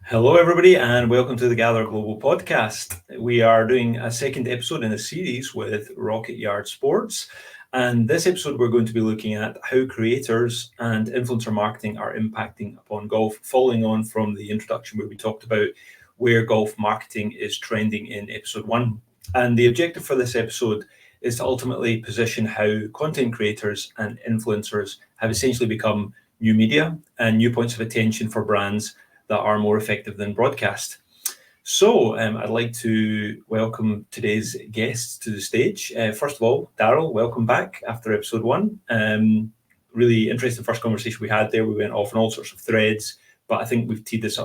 Hello, everybody, and welcome to the Gather Global podcast. We are doing a second episode in a series with Rocket Yard Sports. And this episode, we're going to be looking at how creators and influencer marketing are impacting upon golf, following on from the introduction where we talked about where golf marketing is trending in episode one. And the objective for this episode is to ultimately position how content creators and influencers have essentially become new media and new points of attention for brands that are more effective than broadcast. So I'd like to welcome today's guests to the stage. First of all, Daryl, welcome back after episode one. Really interesting first conversation we had there. We went off on all sorts of threads, but I think we've teed this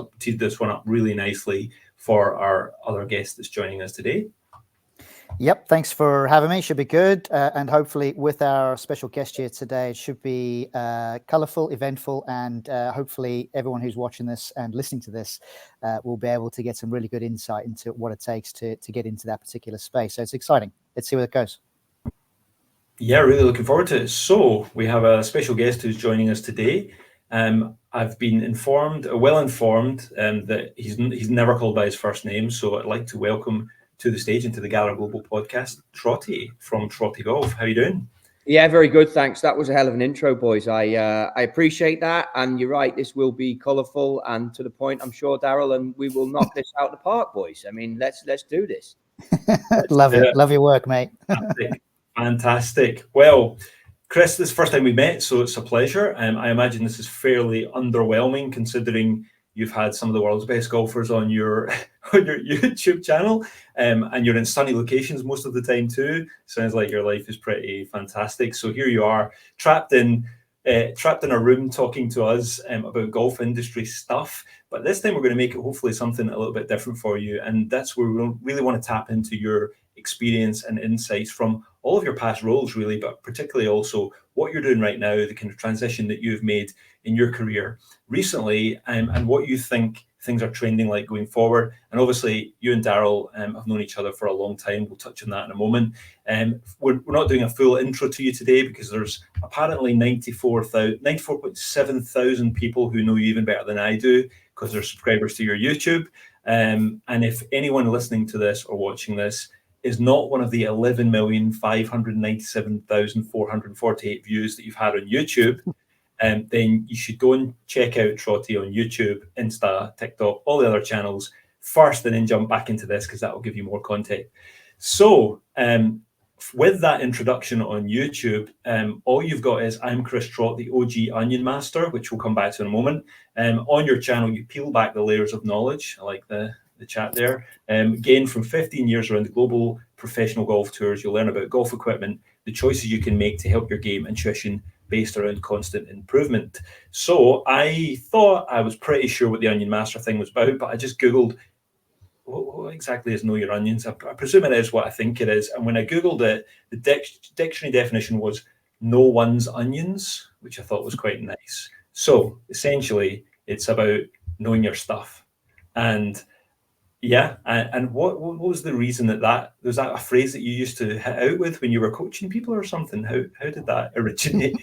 one up really nicely for our other guest that's joining us today. Yep, thanks for having me. Should be good. And hopefully with our special guest here today, it should be colourful, eventful, and hopefully everyone who's watching this and listening to this will be able to get some really good insight into what it takes to get into that particular space. So it's exciting. Let's see where it goes. Yeah, really looking forward to it. So we have a special guest who's joining us today. I've been well informed, that he's never called by his first name. So I'd like to welcome to the stage and to the Gather Global podcast, Trottie from Trottie Golf. How are you doing? Yeah, very good, thanks. That was a hell of an intro, boys. I appreciate that, and you're right. This will be colourful and to the point, I'm sure, Daryl, and we will knock this out of the park, boys. I mean, let's do this. Love it. Love your work, mate. Fantastic. Well, Chris, this is the first time we met, so it's a pleasure. I imagine this is fairly underwhelming considering you've had some of the world's best golfers on your YouTube channel, and you're in sunny locations most of the time too. Sounds like your life is pretty fantastic. So here you are, trapped in a room talking to us about golf industry stuff. But this time we're going to make it hopefully something a little bit different for you, and that's where we really want to tap into your experience and insights from all of your past roles, really, but particularly also what you're doing right now, the kind of transition that you've made in your career recently, and what you think things are trending like going forward. And obviously, you and Daryl have known each other for a long time. We'll touch on that in a moment. We're not doing a full intro to you today because there's apparently 94.7 thousand people who know you even better than I do because they're subscribers to your YouTube. And if anyone listening to this or watching this is not one of the 11,597,448 views that you've had on YouTube, then you should go and check out Trottie on YouTube, Insta, TikTok, all the other channels first, and then jump back into this because that will give you more content. So with that introduction on YouTube, all you've got is I'm Chris Trott, the OG Onion Master, which we'll come back to in a moment. On your channel, you peel back the layers of knowledge. I like the chat there. Again, from 15 years around the global professional golf tours, you'll learn about golf equipment, the choices you can make to help your game, and tuition based around constant improvement. So I thought I was pretty sure what the Onion Master thing was about, but I just Googled what exactly is Know Your Onions. I presume it is what I think it is. And when I Googled it, the dictionary definition was know one's onions, which I thought was quite nice. So essentially, it's about knowing your stuff. And yeah, and what was the reason that was that a phrase that you used to hit out with when you were coaching people or something? How did that originate?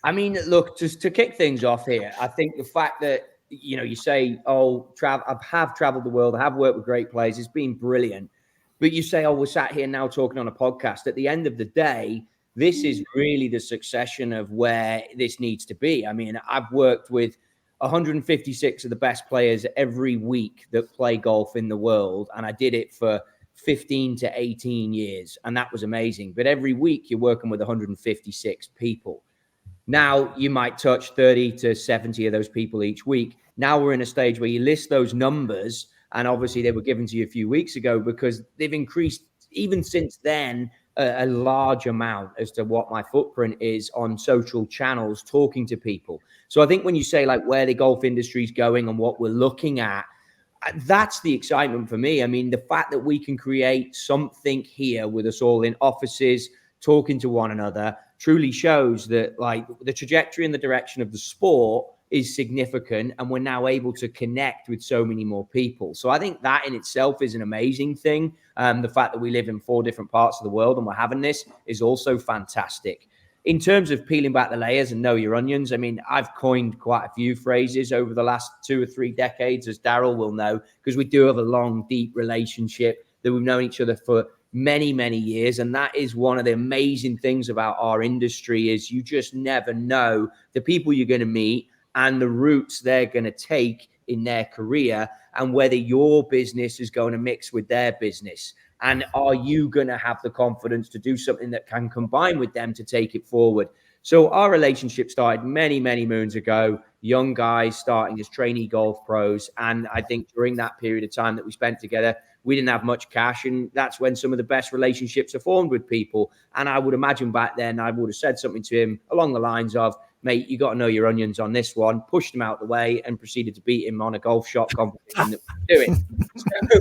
I mean, look, just to kick things off here, I think the fact that you say, "Oh, I have traveled the world, I have worked with great players, it's been brilliant," but you say, "Oh, we're sat here now talking on a podcast." At the end of the day, this is really the succession of where this needs to be. I mean, I've worked with 156 of the best players every week that play golf in the world. And I did it for 15 to 18 years. And that was amazing. But every week you're working with 156 people. Now you might touch 30 to 70 of those people each week. Now we're in a stage where you list those numbers. And obviously they were given to you a few weeks ago because they've increased even since then a large amount as to what my footprint is on social channels, talking to people. So I think when you say like where the golf industry is going and what we're looking at, that's the excitement for me. I mean, the fact that we can create something here with us all in offices, talking to one another, truly shows that like the trajectory and the direction of the sport is significant, and we're now able to connect with so many more people. So I think that in itself is an amazing thing. The fact that we live in 4 different parts of the world and we're having this is also fantastic. in terms of peeling back the layers and know your onions, I mean, I've coined quite a few phrases over the last 2 or 3 decades, as Daryl will know, because we do have a long, deep relationship that we've known each other for many, many years. And that is one of the amazing things about our industry, is you just never know the people you're going to meet and the routes they're going to take in their career, and whether your business is going to mix with their business. And are you going to have the confidence to do something that can combine with them to take it forward? So our relationship started many, many moons ago, young guys starting as trainee golf pros. And I think during that period of time that we spent together, we didn't have much cash. And that's when some of the best relationships are formed with people. And I would imagine back then I would have said something to him along the lines of, mate, you got to know your onions on this one, pushed him out the way and proceeded to beat him on a golf shot competition that we were doing. So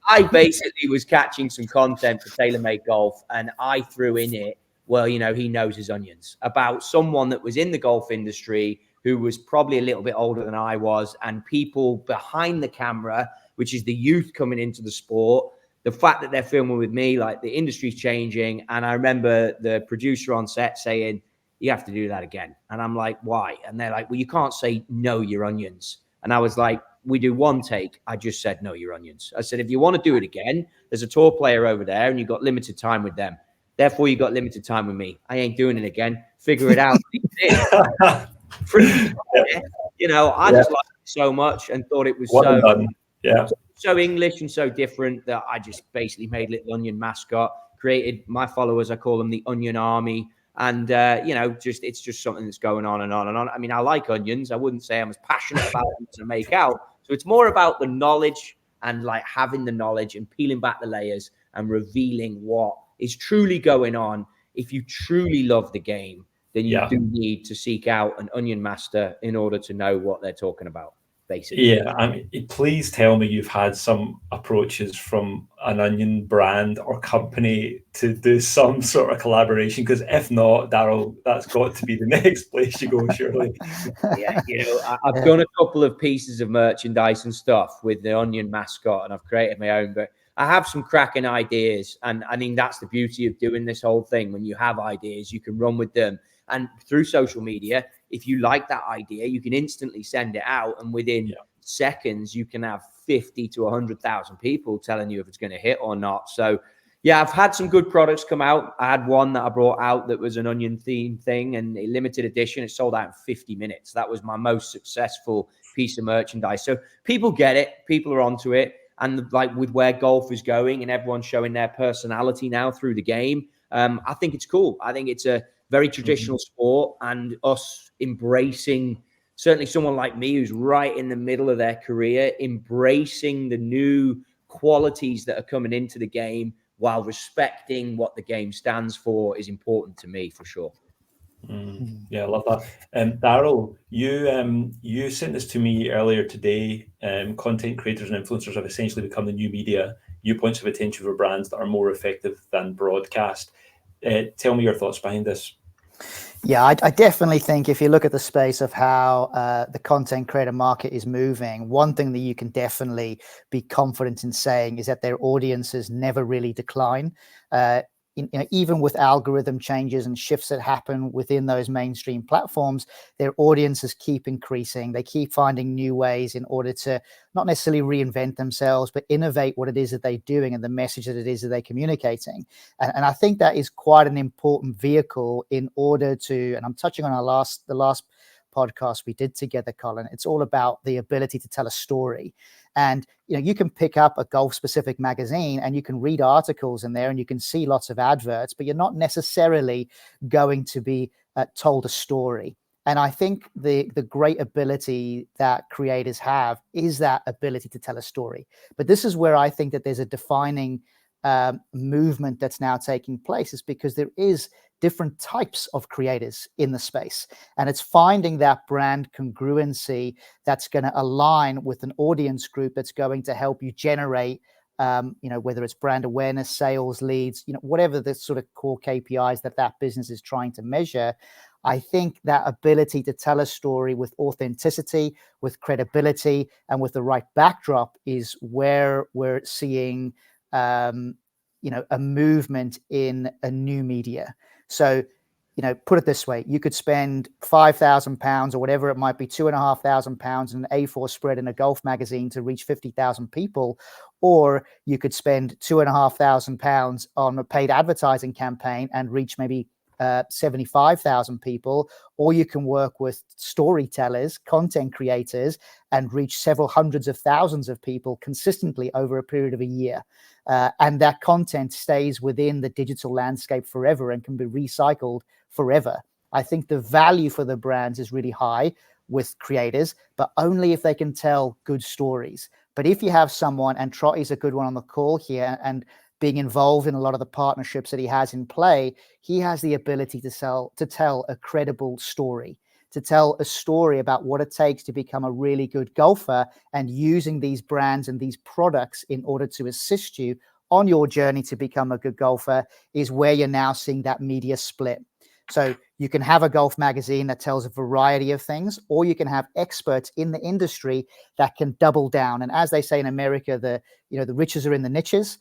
I basically was catching some content for TaylorMade Golf, and I threw in it, well, you know, he knows his onions, about someone that was in the golf industry who was probably a little bit older than I was, and people behind the camera, which is the youth coming into the sport, the fact that they're filming with me, like the industry's changing. And I remember the producer on set saying, you have to do that again. And I'm like, why? And they're like, well, you can't say know your onions. And I was like, we do one take. I just said know your onions. I said, if you want to do it again, there's a tour player over there and you've got limited time with them. Therefore, you got limited time with me. I ain't doing it again. Figure it out. You know, I just liked it so much and thought it was so English and so different that I just basically made Little Onion mascot, created my followers. I call them the Onion Army. And, you know, it's just something that's going on and on and on. I mean, I like onions. I wouldn't say I'm as passionate about them as I make out. So it's more about the knowledge and like having the knowledge and peeling back the layers and revealing what is truly going on. If you truly love the game, then you do need to seek out an onion master in order to know what they're talking about, basically. Yeah, I mean, please tell me you've had some approaches from an onion brand or company to do some sort of collaboration, because if not, Daryl, that's got to be the next place you go, surely. Yeah, you know, I've done a couple of pieces of merchandise and stuff with the onion mascot, and I've created my own, but I have some cracking ideas. And I mean, that's the beauty of doing this whole thing. When you have ideas, you can run with them. And through social media, if you like that idea, you can instantly send it out. And within seconds, you can have 50 to 100,000 people telling you if it's going to hit or not. So, yeah, I've had some good products come out. I had one that I brought out that was an onion themed thing, and a limited edition. It sold out in 50 minutes. That was my most successful piece of merchandise. So people get it. People are onto it. And like with where golf is going and everyone showing their personality now through the game, I think it's cool. I think it's a very traditional sport, and us embracing, certainly someone like me who's right in the middle of their career, embracing the new qualities that are coming into the game while respecting what the game stands for is important to me, for sure. Yeah, I love that. Daryl, you sent this to me earlier today. Content creators and influencers have essentially become the new media, new points of attention for brands that are more effective than broadcast. Tell me your thoughts behind this. Yeah, I definitely think if you look at the space of how the content creator market is moving, one thing that you can definitely be confident in saying is that their audiences never really decline. Even with algorithm changes and shifts that happen within those mainstream platforms, their audiences keep increasing. They keep finding new ways in order to not necessarily reinvent themselves, but innovate what it is that they're doing and the message that it is that they're communicating. And I think that is quite an important vehicle in order to, and I'm touching on the last podcast we did together, Colin, it's all about the ability to tell a story. And you can pick up a golf specific magazine and you can read articles in there and you can see lots of adverts, but you're not necessarily going to be told a story. And I think the great ability that creators have is that ability to tell a story. But this is where I think that there's a defining movement that's now taking place, is because there is different types of creators in the space, and it's finding that brand congruency that's going to align with an audience group that's going to help you generate whether it's brand awareness, sales, leads, whatever the sort of core KPIs that business is trying to measure. I think that ability to tell a story with authenticity, with credibility, and with the right backdrop is where we're seeing a movement in a new media. So put it this way, you could spend £5,000 or whatever it might be, £2,500 in an A4 spread in a golf magazine to reach 50,000 people, or you could spend £2,500 on a paid advertising campaign and reach maybe 75,000 people, or you can work with storytellers, content creators, and reach several hundreds of thousands of people consistently over a period of a year. And that content stays within the digital landscape forever and can be recycled forever. I think the value for the brands is really high with creators, but only if they can tell good stories. But if you have someone, and Trottie's a good one on the call here, and being involved in a lot of the partnerships that he has in play, he has the ability to tell a credible story, to tell a story about what it takes to become a really good golfer, and using these brands and these products in order to assist you on your journey to become a good golfer is where you're now seeing that media split. So you can have a golf magazine that tells a variety of things, or you can have experts in the industry that can double down. And as they say in America, the riches are in the niches.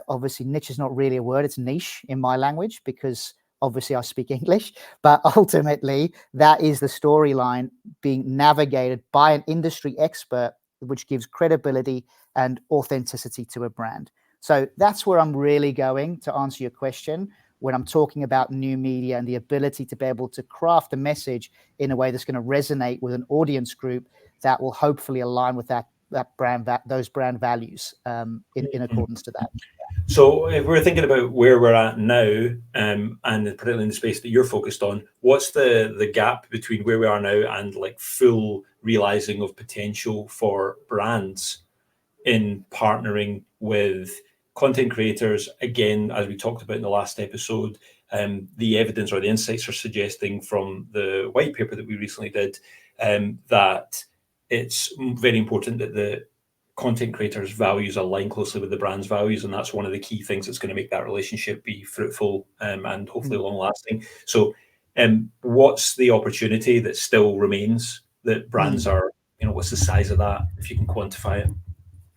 Obviously, niche is not really a word. It's niche in my language because obviously I speak English. But ultimately, that is the storyline being navigated by an industry expert, which gives credibility and authenticity to a brand. So that's where I'm really going to answer your question when I'm talking about new media and the ability to be able to craft a message in a way that's going to resonate with an audience group that will hopefully align with those brand values in accordance to that. So if we're thinking about where we're at now, and particularly in the space that you're focused on, what's the gap between where we are now and like full realizing of potential for brands in partnering with content creators? Again, as we talked about in the last episode, the evidence or the insights are suggesting from the white paper that we recently did that it's very important that the content creators' values align closely with the brand's values, and that's one of the key things that's going to make that relationship be fruitful and hopefully long-lasting. So what's the opportunity that still remains that brands are, what's the size of that, if you can quantify it?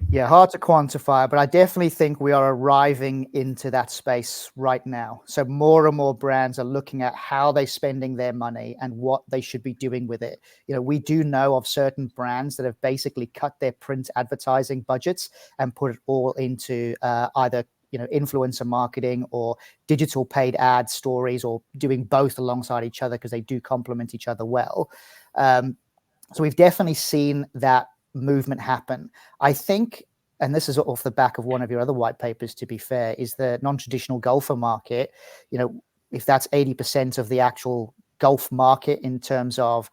Yeah, hard to quantify, but I definitely think we are arriving into that space right now. So more and more brands are looking at how they're spending their money and what they should be doing with it. We do know of certain brands that have basically cut their print advertising budgets and put it all into either influencer marketing or digital paid ad stories, or doing both alongside each other because they do complement each other well. So we've definitely seen that movement happen. I think, and this is off the back of one of your other white papers, to be fair, is the non-traditional golfer market. If that's 80% of the actual golf market in terms of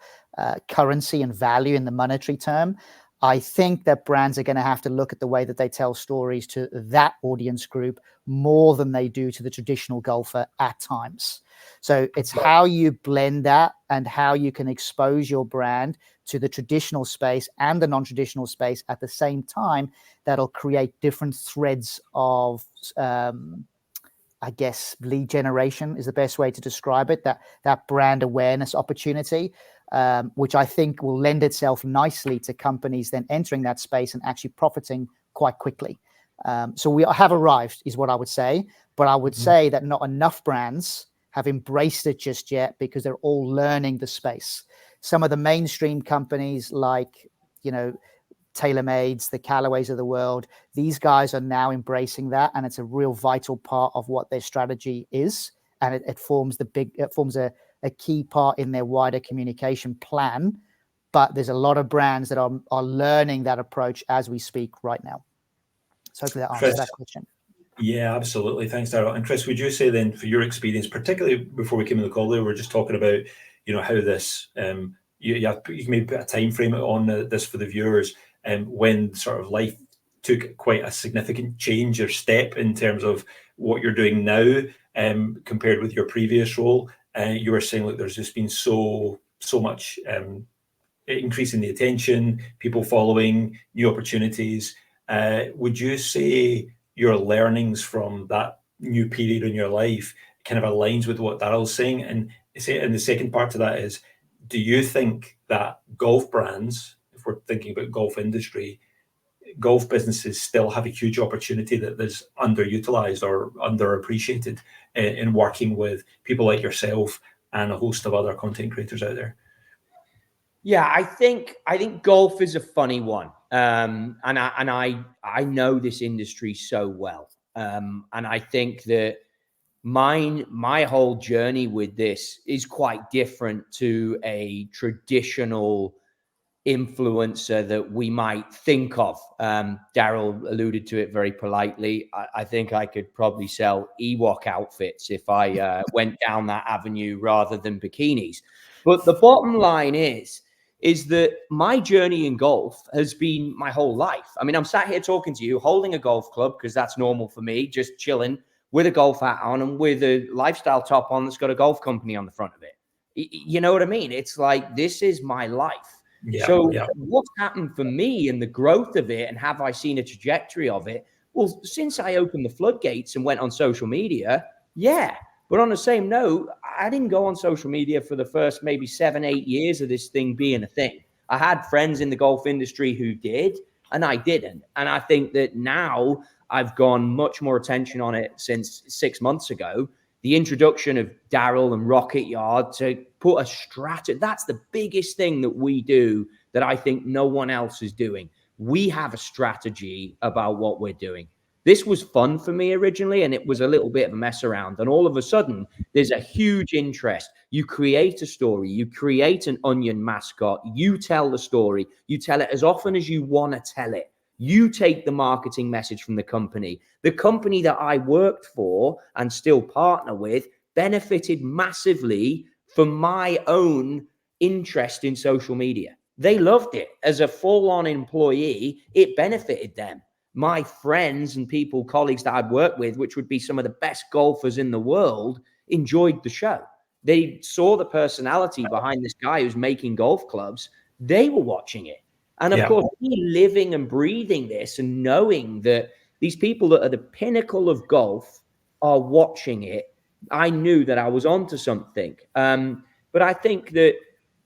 currency and value in the monetary term, I think that brands are going to have to look at the way that they tell stories to that audience group more than they do to the traditional golfer at times. So it's how you blend that and how you can expose your brand to the traditional space and the non-traditional space at the same time that'll create different threads of, I guess, lead generation is the best way to describe it, that brand awareness opportunity, which I think will lend itself nicely to companies then entering that space and actually profiting quite quickly. So we have arrived, is what I would say. But I would say that not enough brands have embraced it just yet because they're all learning the space. Some of the mainstream companies like, TaylorMades, the Callaways of the world, these guys are now embracing that, and it's a real vital part of what their strategy is, and it forms a key part in their wider communication plan. But there's a lot of brands that are learning that approach as we speak right now. So hopefully that answers that question. Yeah, absolutely. Thanks, Daryl. And Chris, would you say then, for your experience, particularly before we came in the call, we were just talking about, how this, you can maybe put a time frame on this for the viewers, when sort of life took quite a significant change or step in terms of what you're doing now compared with your previous role. You were saying, look, there's just been so much increase in the attention, people following, new opportunities. Would you say your learnings from that new period in your life kind of aligns with what Daryl's saying? And the second part to that is, do you think that golf brands, if we're thinking about golf industry, golf businesses still have a huge opportunity that is underutilized or underappreciated in working with people like yourself and a host of other content creators out there? Yeah, I think golf is a funny one, and I know this industry so well, and I think that my whole journey with this is quite different to a traditional influencer that we might think of. Daryl alluded to it very politely. I think I could probably sell Ewok outfits if I went down that avenue rather than bikinis. But the bottom line is that my journey in golf has been my whole life. I mean, I'm sat here talking to you, holding a golf club, because that's normal for me, just chilling with a golf hat on and with a lifestyle top on that's got a golf company on the front of it. You know what I mean? It's like, this is my life. What's happened for me and the growth of it, and have I seen a trajectory of it? Well, since I opened the floodgates and went on social media, yeah. But on the same note, I didn't go on social media for the first maybe 7-8 years of this thing being a thing. I had friends in the golf industry who did, and I didn't. And I think that now I've gone much more attention on it since 6 months ago. The introduction of Daryl and Rocket Yard to put a strategy, that's the biggest thing that we do that I think no one else is doing. We have a strategy about what we're doing. This was fun for me originally, and it was a little bit of a mess around. And all of a sudden, there's a huge interest. You create a story. You create an onion mascot. You tell the story. You tell it as often as you want to tell it. You take the marketing message from the company. The company that I worked for and still partner with benefited massively from my own interest in social media. They loved it. As a full-on employee, it benefited them. My friends and people, colleagues that I'd worked with, which would be some of the best golfers in the world, enjoyed the show. They saw the personality behind this guy who's making golf clubs. They were watching it. And of course, me living and breathing this and knowing that these people that are the pinnacle of golf are watching it, I knew that I was onto something. But I think that,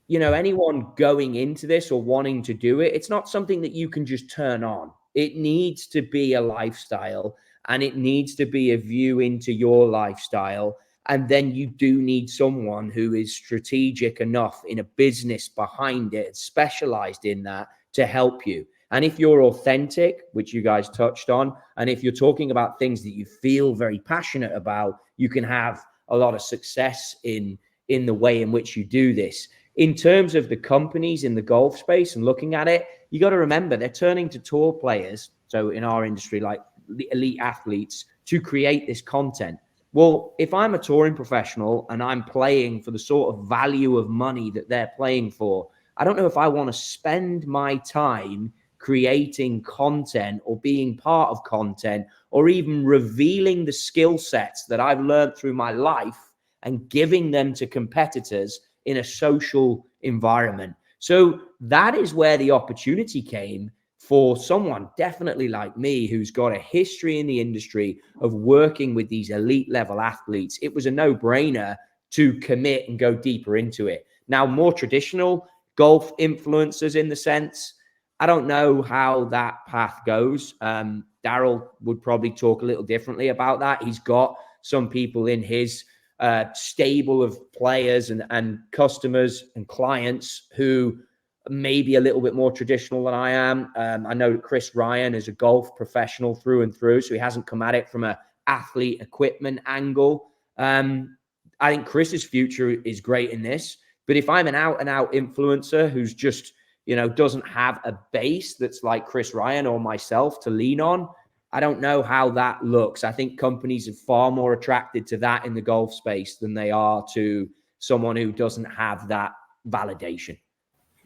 you know, anyone going into this or wanting to do it, it's not something that you can just turn on. It needs to be a lifestyle, and it needs to be a view into your lifestyle. And then you do need someone who is strategic enough in a business behind it, specialized in that, to help you. And if you're authentic, which you guys touched on, and if you're talking about things that you feel very passionate about, you can have a lot of success in the way in which you do this. In terms of the companies in the golf space and looking at it, you got to remember they're turning to tour players. So in our industry, like the elite athletes, to create this content. Well, if I'm a touring professional and I'm playing for the sort of value of money that they're playing for, I don't know if I want to spend my time creating content or being part of content or even revealing the skill sets that I've learned through my life and giving them to competitors in a social environment. So that is where the opportunity came for someone definitely like me, who's got a history in the industry of working with these elite level athletes. It was a no-brainer to commit and go deeper into it. Now, more traditional golf influencers, in the sense, I don't know how that path goes. Daryl would probably talk a little differently about that. He's got some people in his stable of players and customers and clients who may be a little bit more traditional than I am. I know that Chris Ryan is a golf professional through and through, so he hasn't come at it from an athlete equipment angle. I think Chris's future is great in this. But if I'm an out-and-out influencer who's just, you know, doesn't have a base that's like Chris Ryan or myself to lean on, I don't know how that looks. I think companies are far more attracted to that in the golf space than they are to someone who doesn't have that validation.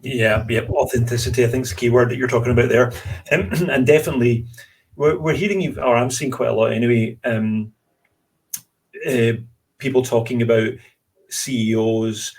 Yeah, authenticity, I think, is the key word that you're talking about there. And definitely, we're hearing you, or I'm seeing quite a lot anyway, people talking about CEOs,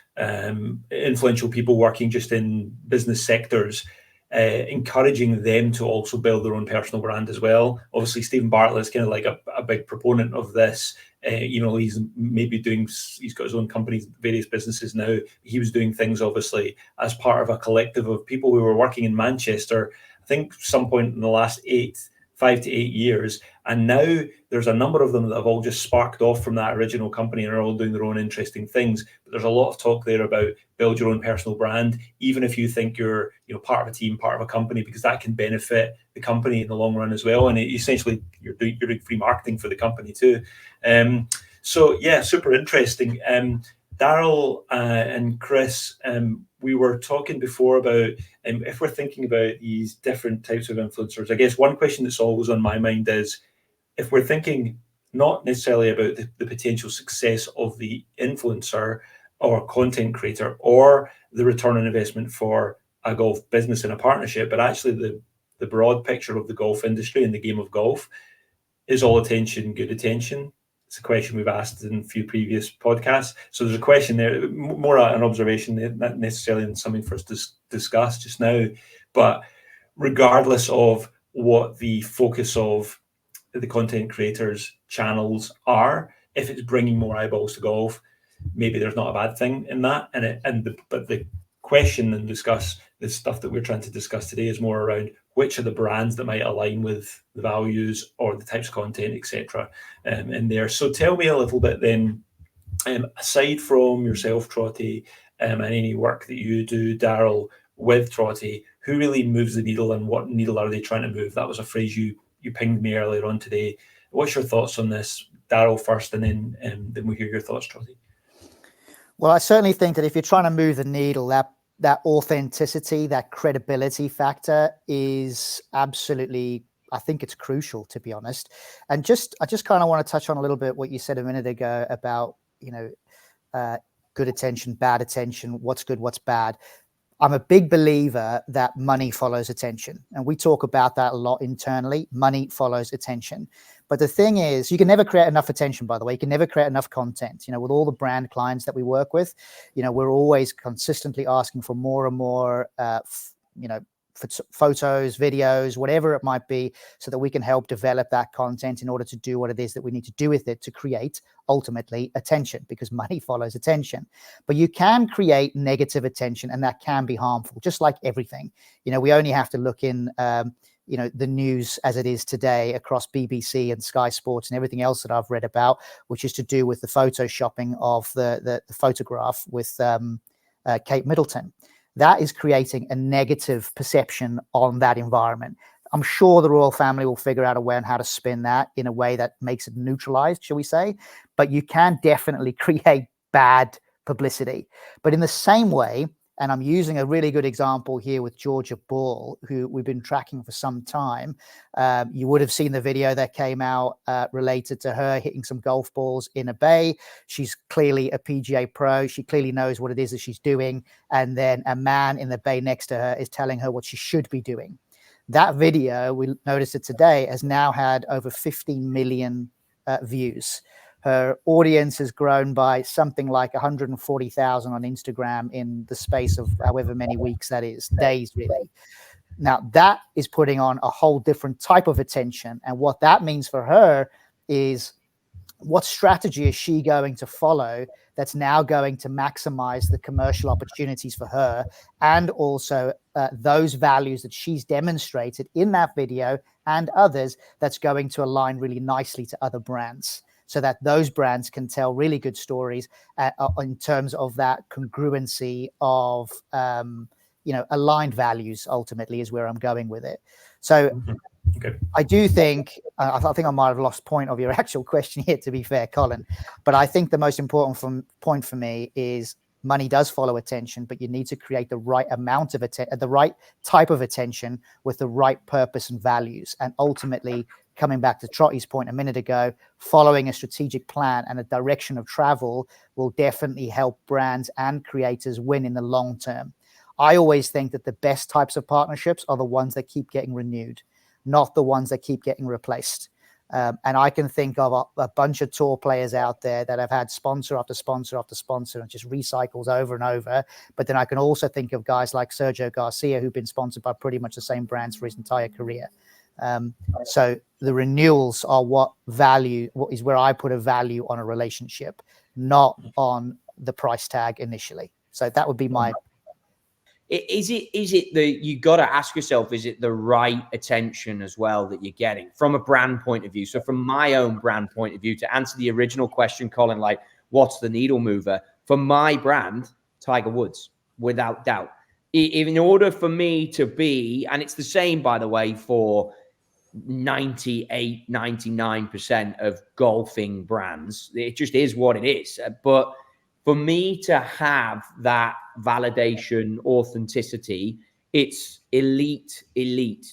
influential people working just in business sectors, encouraging them to also build their own personal brand as well. Obviously, Stephen Bartlett is kind of like a big proponent of this. He's maybe he's got his own company, various businesses now. He was doing things obviously as part of a collective of people who were working in Manchester. I think some point in the last 8 5 to 8 years. And now there's a number of them that have all just sparked off from that original company and are all doing their own interesting things. But there's a lot of talk there about build your own personal brand, even if you think you're part of a team, part of a company, because that can benefit the company in the long run as well. And essentially you're doing free marketing for the company too. So yeah, super interesting. Daryl and Chris, we were talking before about if we're thinking about these different types of influencers, I guess one question that's always on my mind is, if we're thinking not necessarily about the potential success of the influencer or content creator or the return on investment for a golf business and a partnership, but actually the broad picture of the golf industry and the game of golf, is all attention good attention? It's a question we've asked in a few previous podcasts. So there's a question there, more an observation, not necessarily something for us to discuss just now. But regardless of what the focus of the content creators' channels are, if it's bringing more eyeballs to golf, maybe there's not a bad thing in that. But the question and discuss the stuff that we're trying to discuss today is more around which are the brands that might align with the values or the types of content, etc. In there. So tell me a little bit then, aside from yourself, Trottie, and any work that you do, Daryl, with Trottie, who really moves the needle and what needle are they trying to move? That was a phrase you pinged me earlier on today. What's your thoughts on this? Daryl first, and then we'll hear your thoughts, Trottie. Well, I certainly think that if you're trying to move the needle, that authenticity, that credibility factor is absolutely, I think it's crucial, to be honest. And I just kind of want to touch on a little bit what you said a minute ago about, good attention, bad attention, what's good, what's bad. I'm a big believer that money follows attention. And we talk about that a lot internally. Money follows attention. But the thing is, you can never create enough attention, by the way. You can never create enough content. With all the brand clients that we work with, we're always consistently asking for more and more, photos, videos, whatever it might be, so that we can help develop that content in order to do what it is that we need to do with it to create ultimately attention, because money follows attention. But you can create negative attention, and that can be harmful, just like everything. We only have to look in the news as it is today across BBC and Sky Sports and everything else that I've read about, which is to do with the photoshopping of the photograph with Kate Middleton. That is creating a negative perception on that environment. I'm sure the royal family will figure out a way on how to spin that in a way that makes it neutralized, shall we say. But you can definitely create bad publicity. But in the same way, and I'm using a really good example here with Georgia Ball, who we've been tracking for some time. You would have seen the video that came out related to her hitting some golf balls in a bay. She's clearly a PGA pro. She clearly knows what it is that she's doing. And then a man in the bay next to her is telling her what she should be doing. That video, we noticed it today, has now had over 15 million views. Her audience has grown by something like 140,000 on Instagram in the space of however many weeks that is, days really. Now, that is putting on a whole different type of attention. And what that means for her is, what strategy is she going to follow that's now going to maximize the commercial opportunities for her, and also those values that she's demonstrated in that video and others, that's going to align really nicely to other brands, so that those brands can tell really good stories in terms of that congruency of, aligned values, ultimately, is where I'm going with it. So okay. I do think, I think I might have lost point of your actual question here, to be fair, Colin. But I think the most important point for me is money does follow attention, but you need to create the right amount of attention, the right type of attention with the right purpose and values. And ultimately, coming back to Trottie's point a minute ago, following a strategic plan and a direction of travel will definitely help brands and creators win in the long term. I always think that the best types of partnerships are the ones that keep getting renewed, not the ones that keep getting replaced. And I can think of a bunch of tour players out there that have had sponsor after sponsor after sponsor and just recycles over and over. But then I can also think of guys like Sergio Garcia, who've been sponsored by pretty much the same brands for his entire career. So the renewals are what is where I put a value on a relationship, not on the price tag initially. So that would be my. Is it you got to ask yourself, is it the right attention as well that you're getting from a brand point of view? So from my own brand point of view, to answer the original question, Colin, like what's the needle mover for my brand? Tiger Woods, without doubt. In order for me to be, and it's the same, by the way, for 98, 99% of golfing brands, it just is what it is. But for me to have that validation, authenticity, it's elite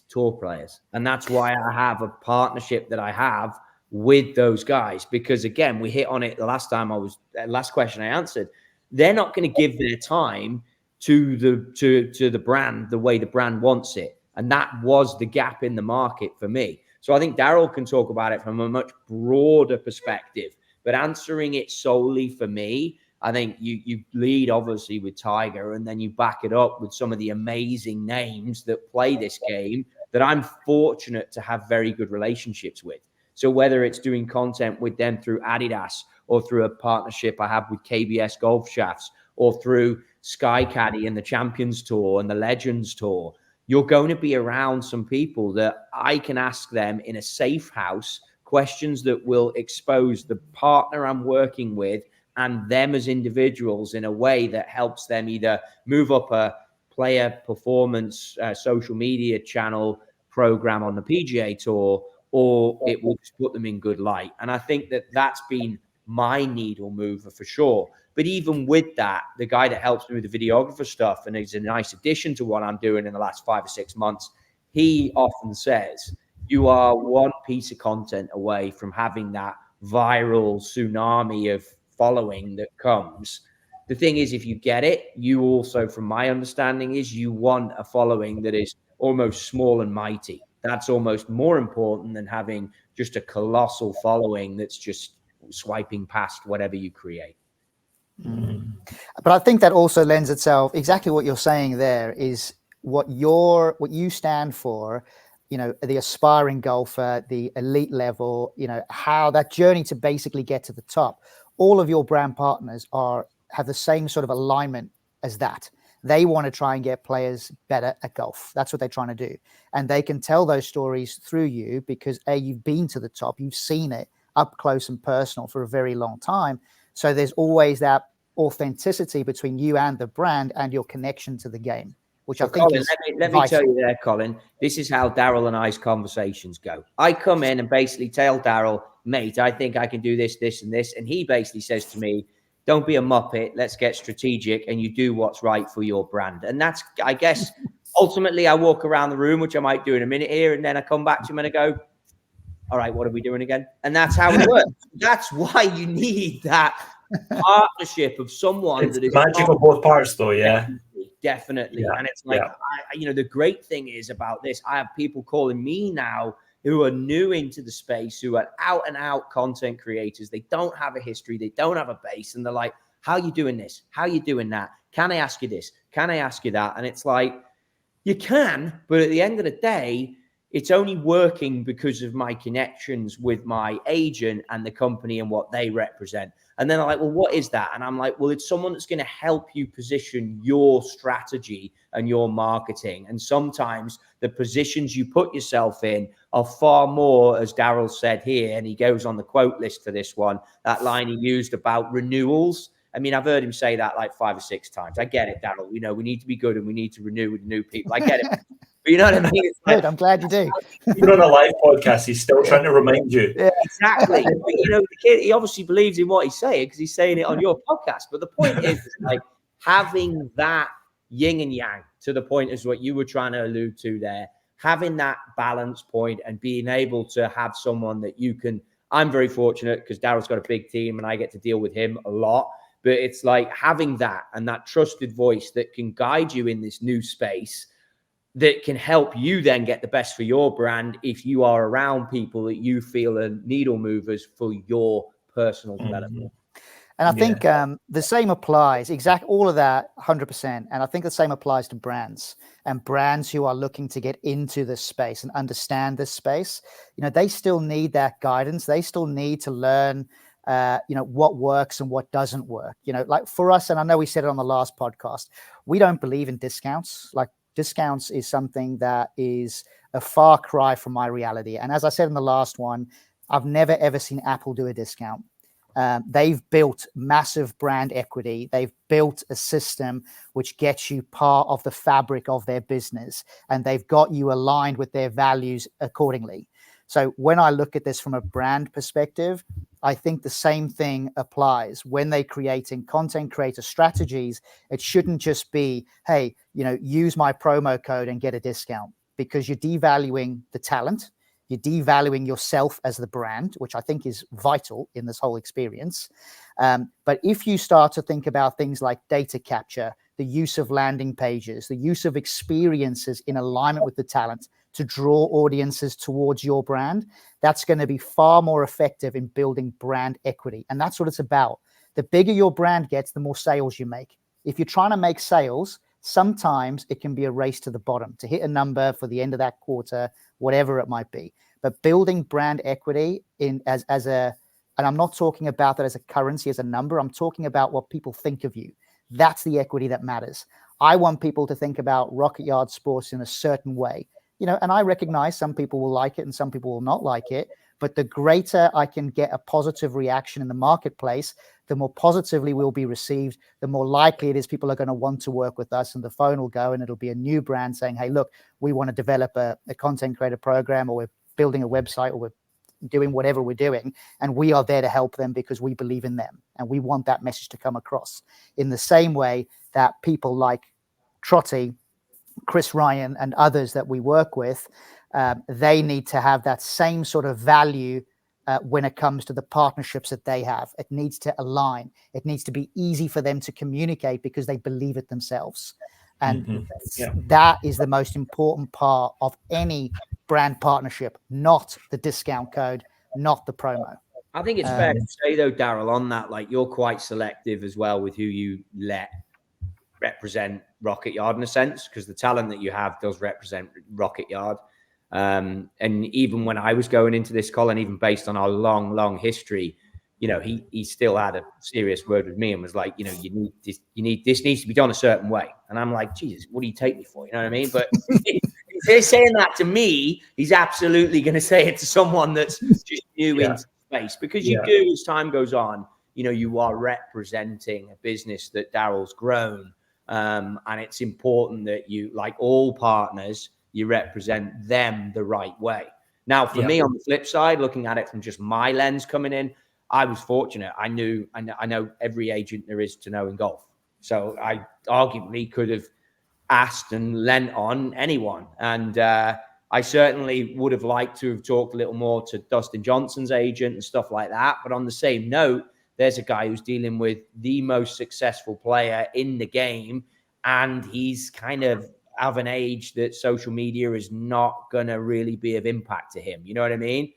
tour players. And that's why I have a partnership that I have with those guys. Because again, we hit on it the last question I answered. They're not going to give their time to the brand the way the brand wants it. And that was the gap in the market for me. So I think Daryl can talk about it from a much broader perspective. But answering it solely for me, I think you lead obviously with Tiger, and then you back it up with some of the amazing names that play this game that I'm fortunate to have very good relationships with. So whether it's doing content with them through Adidas, or through a partnership I have with KBS Golf Shafts, or through Sky Caddy and the Champions Tour and the Legends Tour, you're going to be around some people that I can ask them in a safe house questions that will expose the partner I'm working with and them as individuals in a way that helps them either move up a player performance social media channel program on the PGA Tour, or it will just put them in good light. And I think that that's been my needle mover for sure. But even with that, the guy that helps me with the videographer stuff, and is a nice addition to what I'm doing in the last 5 or 6 months, he often says, you are one piece of content away from having that viral tsunami of following that comes. The thing is, if you get it, you also, from my understanding, is you want a following that is almost small and mighty. That's almost more important than having just a colossal following that's just swiping past whatever you create. But I think that also lends itself, exactly what you're saying there is what you stand for, you know, the aspiring golfer, the elite level, you know, how that journey to basically get to the top. All of your brand partners have the same sort of alignment as that. They want to try and get players better at golf. That's what they're trying to do. And they can tell those stories through you because you've been to the top, you've seen it up close and personal for a very long time. So there's always that authenticity between you and the brand and your connection to the game, which I think Colin, is let me tell you there, Colin, this is how Daryl and I's conversations go. I come in and basically tell Daryl, mate, I think I can do this, this, and this. And he basically says to me, don't be a muppet. Let's get strategic and you do what's right for your brand. And that's, I guess, ultimately I walk around the room, which I might do in a minute here. And then I come back to him and I go, all right, what are we doing again? And that's how it works. That's why you need that partnership of someone it's that is magic of both parts, though. Yeah, definitely. Yeah. And it's like, you know, the great thing is about this, I have people calling me now who are new into the space, who are out and out content creators. They don't have a history, they don't have a base, and they're like, how are you doing this? How are you doing that? Can I ask you this? Can I ask you that? And it's like, you can, but at the end of the day, it's only working because of my connections with my agent and the company and what they represent. And then I'm like, well, what is that? And I'm like, well, it's someone that's going to help you position your strategy and your marketing. And sometimes the positions you put yourself in are far more, as Daryl said here, and he goes on the quote list for this one, that line he used about renewals. I mean, I've heard him say that like 5 or 6 times. I get it, Daryl. You know, we need to be good and we need to renew with new people. I get it. But you know what I mean? It's good. I'm glad you do. You're on a live podcast. He's still trying to remind you. Yeah. Exactly. But, you know, the kid, he obviously believes in what he's saying because he's saying it on your podcast. But the point is, like, having that yin and yang to the point is what you were trying to allude to there. Having that balance point and being able to have someone that you can. I'm very fortunate because Daryl's got a big team and I get to deal with him a lot. But it's like having that and that trusted voice that can guide you in this new space, that can help you then get the best for your brand if you are around people that you feel are needle movers for your personal development. And I think the same applies, all of that, 100%. And I think the same applies to brands and brands who are looking to get into this space and understand this space. You know, they still need that guidance. They still need to learn what works and what doesn't work. Like for us, and I know we said it on the last podcast, we don't believe in discounts. Like discounts is something that is a far cry from my reality. And as I said in the last one, I've never, ever seen Apple do a discount. They've built massive brand equity. They've built a system which gets you part of the fabric of their business, and they've got you aligned with their values accordingly. So when I look at this from a brand perspective, I think the same thing applies when they're creating content creator strategies. It shouldn't just be, hey, use my promo code and get a discount, because you're devaluing the talent. You're devaluing yourself as the brand, which I think is vital in this whole experience. But if you start to think about things like data capture, the use of landing pages, the use of experiences in alignment with the talent to draw audiences towards your brand, that's going to be far more effective in building brand equity. And that's what it's about. The bigger your brand gets, the more sales you make. If you're trying to make sales, sometimes it can be a race to the bottom to hit a number for the end of that quarter, whatever it might be. But building brand equity as a, and I'm not talking about that as a currency, as a number. I'm talking about what people think of you. That's the equity that matters. I want people to think about Rocket Yard Sports in a certain way, and I recognize some people will like it and some people will not like it. But the greater I can get a positive reaction in the marketplace, the more positively we'll be received, the more likely it is people are going to want to work with us, and the phone will go and it'll be a new brand saying, hey, look, we want to develop a content creator program, or we're building a website, or we're doing whatever we're doing. And we are there to help them because we believe in them. And we want that message to come across in the same way that people like Trottie, Chris Ryan, and others that we work with, they need to have that same sort of value when it comes to the partnerships that they have. It needs to align. It needs to be easy for them to communicate because they believe it themselves. And that is the most important part of any brand partnership, not the discount code, not the promo. I think it's fair to say, though, Daryl, on that, like, you're quite selective as well with who you let represent Rocket Yard in a sense, because the talent that you have does represent Rocket Yard. And even when I was going into this, Colin, even based on our long history, he still had a serious word with me and was like, this needs to be done a certain way. And I'm like, Jesus, what do you take me for? You know what I mean? But he's saying that to me, he's absolutely going to say it to someone that's just new into space, because you do, as time goes on, you are representing a business that Daryl's grown. And it's important that you, like all partners, you represent them the right way. Now, for me, on the flip side, looking at it from just my lens coming in, I was fortunate. I know every agent there is to know in golf. So I arguably could have asked and lent on anyone. And I certainly would have liked to have talked a little more to Dustin Johnson's agent and stuff like that. But on the same note, there's a guy who's dealing with the most successful player in the game, and he's kind of an age that social media is not going to really be of impact to him. You know what I mean?